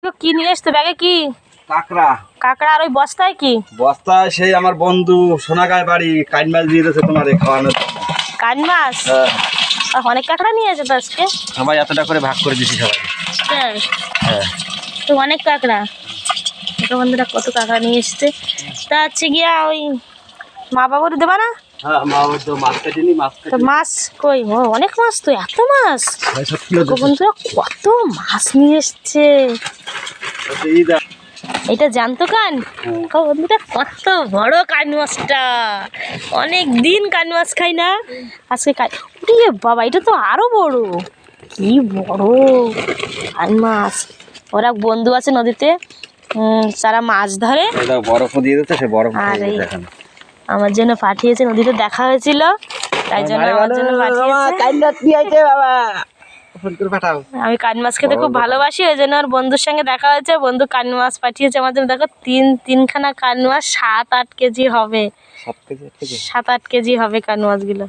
কি নিয়ে এসছো ব্যাগে? কি কাকড়া? কাঁকড়া। আর ওই বস্তায় কি? বস্তায় সেই আমার বন্ধু সোনাগাঁয় বাড়ি কাইন মাছ দিয়ে দিয়েছে তোমার খাওয়ানোর জন্য। কান মাছ? অনেক কাঁকড়া নিয়ে এসে তো আজকে। সবাই এতটা করে ভাগ করে দিছি সবাই। হ্যাঁ হ্যাঁ তো অনেক কাঁকড়া। ছোট বন্ধুরা কত কাঁকড়া নিয়ে এসছে। তা হচ্ছে গিয়া ওই মা বাবুর দেবা না? হ্যাঁ মা ওই তো মাছ কাটিনি, মাছ তো মাছ কই? ও অনেক মাছ তো, এত মাছ! ছোট বন্ধুরা কত মাছ নিয়ে এসছে। এটা জানতো কান? বন্ধুটা কত বড় কান মাছটা, অনেক দিন কান মাছ খাই না, আজকে খাই। বাবা এটা তো আরো বড়, কি বড় কান মাছ। ওরা বন্ধু আছে নদীতে, যারা মাছ ধরে, বরফ দিয়ে দিতে, সে বরফ আর এই আমার জন্য পাঠিয়েছে। নদীতে দেখা হয়েছিল তাই জন্য আমার জন্য পাঠিয়েছে। আমি কান মাছ খেতে খুব ভালোবাসি, ওই জন্য ওর বন্ধুর সঙ্গে দেখা হয়েছে। বন্ধু কান মাছ পাঠিয়েছে আমার জন্য। দেখো তিনখানা কান মাছ, 7-8 কেজি হবে। 7-8 কেজি হবে কান মাছগুলো।